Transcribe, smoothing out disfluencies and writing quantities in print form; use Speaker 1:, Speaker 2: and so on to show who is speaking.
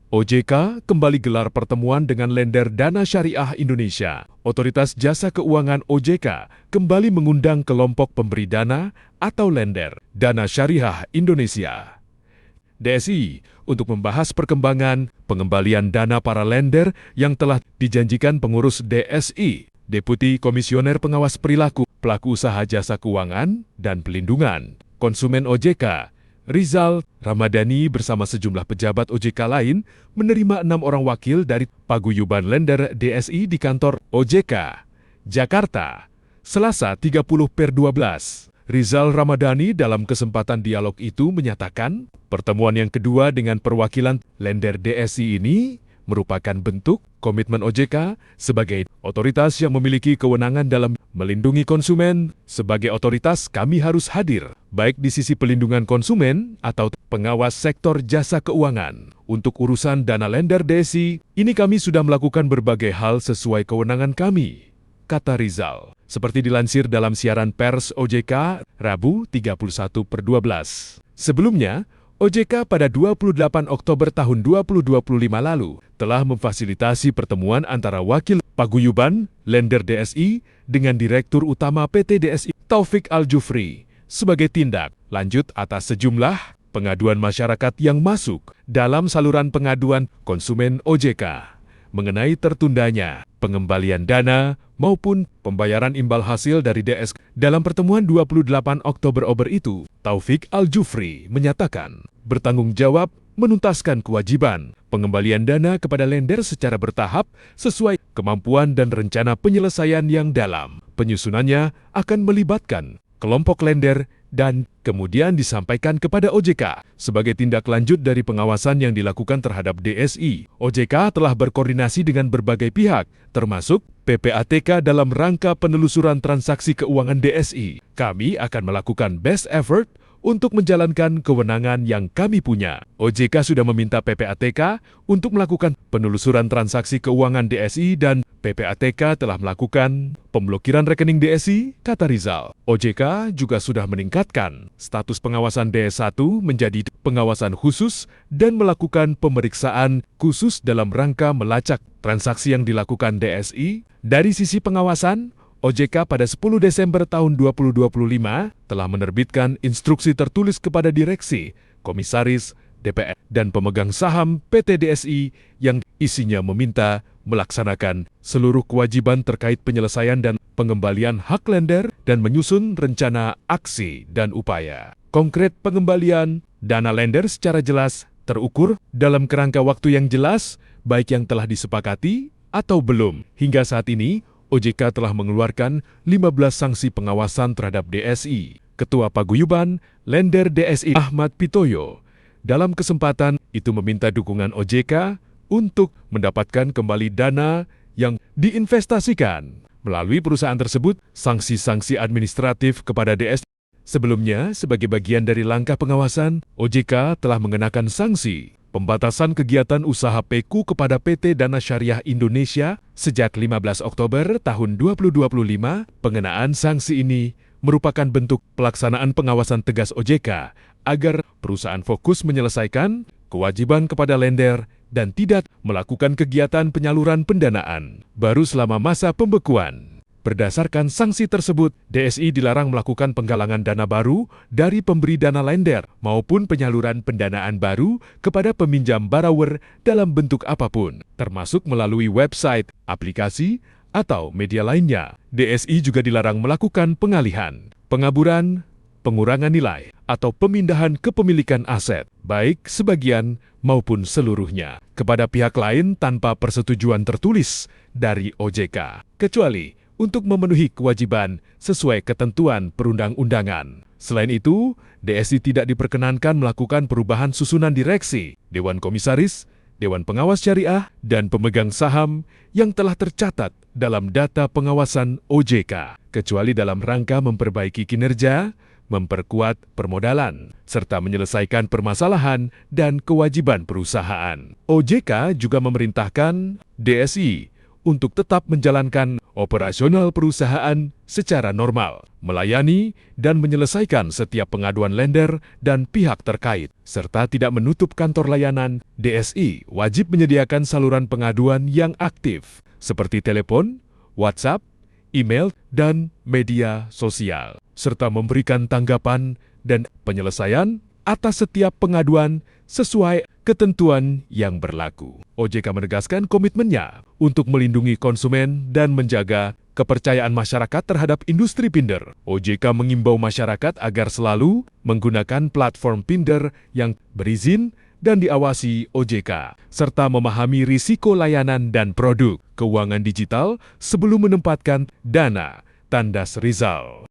Speaker 1: OJK kembali gelar pertemuan dengan lender Dana Syariah Indonesia. Otoritas Jasa Keuangan OJK kembali mengundang kelompok pemberi dana atau lender Dana Syariah Indonesia (DSI) untuk membahas perkembangan pengembalian dana para lender yang telah dijanjikan pengurus DSI, Deputi Komisioner Pengawas Perilaku Pelaku Usaha Jasa Keuangan dan Pelindungan Konsumen OJK, Rizal Ramadhani bersama sejumlah pejabat OJK lain menerima 6 orang wakil dari Paguyuban Lender DSI di kantor OJK, Jakarta, Selasa 30/12. Rizal Ramadhani dalam kesempatan dialog itu menyatakan, pertemuan yang kedua dengan perwakilan lender DSI ini merupakan bentuk komitmen OJK sebagai otoritas yang memiliki kewenangan dalam melindungi konsumen. Sebagai otoritas, kami harus hadir, baik di sisi pelindungan konsumen atau pengawas sektor jasa keuangan. Untuk urusan dana lender DSI, ini kami sudah melakukan berbagai hal sesuai kewenangan kami, kata Rizal. Seperti dilansir dalam siaran pers OJK, Rabu 31/12. Sebelumnya, OJK pada 28 Oktober tahun 2025 lalu telah memfasilitasi pertemuan antara wakil Paguyuban Lender DSI dengan Direktur Utama PT DSI Taufik Al-Jufri sebagai tindak lanjut atas sejumlah pengaduan masyarakat yang masuk dalam saluran pengaduan konsumen OJK mengenai tertundanya pengembalian dana maupun pembayaran imbal hasil dari DS. Dalam pertemuan 28 Oktober itu, Taufik Al-Jufri menyatakan bertanggung jawab menuntaskan kewajiban pengembalian dana kepada lender secara bertahap sesuai kemampuan dan rencana penyelesaian yang dalam. Penyusunannya akan melibatkan kelompok lender dan kemudian disampaikan kepada OJK sebagai tindak lanjut dari pengawasan yang dilakukan terhadap DSI. OJK telah berkoordinasi dengan berbagai pihak, termasuk PPATK dalam rangka penelusuran transaksi keuangan DSI. Kami akan melakukan best effort untuk menjalankan kewenangan yang kami punya. OJK sudah meminta PPATK untuk melakukan penelusuran transaksi keuangan DSI dan PPATK telah melakukan pemblokiran rekening DSI, kata Rizal. OJK juga sudah meningkatkan status pengawasan DS1 menjadi pengawasan khusus dan melakukan pemeriksaan khusus dalam rangka melacak transaksi yang dilakukan DSI. Dari sisi pengawasan, OJK pada 10 Desember tahun 2025 telah menerbitkan instruksi tertulis kepada direksi, komisaris, DPR, dan pemegang saham PT DSI yang isinya meminta melaksanakan seluruh kewajiban terkait penyelesaian dan pengembalian hak lender dan menyusun rencana aksi dan upaya konkret pengembalian dana lender secara jelas, terukur, dalam kerangka waktu yang jelas, baik yang telah disepakati atau belum. Hingga saat ini, OJK telah mengeluarkan 15 sanksi pengawasan terhadap DSI. Ketua Paguyuban Lender DSI Ahmad Pitoyo dalam kesempatan itu meminta dukungan OJK untuk mendapatkan kembali dana yang diinvestasikan melalui perusahaan tersebut. Sanksi-sanksi administratif kepada DSI sebelumnya sebagai bagian dari langkah pengawasan, OJK telah mengenakan sanksi pembatasan kegiatan usaha PQ kepada PT Dana Syariah Indonesia sejak 15 Oktober tahun 2025. Pengenaan sanksi ini merupakan bentuk pelaksanaan pengawasan tegas OJK agar perusahaan fokus menyelesaikan kewajiban kepada lender dan tidak melakukan kegiatan penyaluran pendanaan baru selama masa pembekuan. Berdasarkan sanksi tersebut, DSI dilarang melakukan penggalangan dana baru dari pemberi dana lender maupun penyaluran pendanaan baru kepada peminjam borrower dalam bentuk apapun, termasuk melalui website, aplikasi, atau media lainnya. DSI juga dilarang melakukan pengalihan, pengaburan, pengurangan nilai, atau pemindahan kepemilikan aset, baik sebagian maupun seluruhnya, kepada pihak lain tanpa persetujuan tertulis dari OJK, kecuali untuk memenuhi kewajiban sesuai ketentuan perundang-undangan. Selain itu, DSI tidak diperkenankan melakukan perubahan susunan direksi, Dewan Komisaris, Dewan Pengawas Syariah, dan pemegang saham yang telah tercatat dalam data pengawasan OJK, kecuali dalam rangka memperbaiki kinerja, memperkuat permodalan, serta menyelesaikan permasalahan dan kewajiban perusahaan. OJK juga memerintahkan DSI untuk tetap menjalankan operasional perusahaan secara normal, melayani dan menyelesaikan setiap pengaduan lender dan pihak terkait, serta tidak menutup kantor layanan. DSI wajib menyediakan saluran pengaduan yang aktif, seperti telepon, WhatsApp, email, dan media sosial, serta memberikan tanggapan dan penyelesaian atas setiap pengaduan sesuai ketentuan yang berlaku. OJK menegaskan komitmennya untuk melindungi konsumen dan menjaga kepercayaan masyarakat terhadap industri Pinder. OJK mengimbau masyarakat agar selalu menggunakan platform Pinder yang berizin dan diawasi OJK, serta memahami risiko layanan dan produk keuangan digital sebelum menempatkan dana. Tandas Rizal.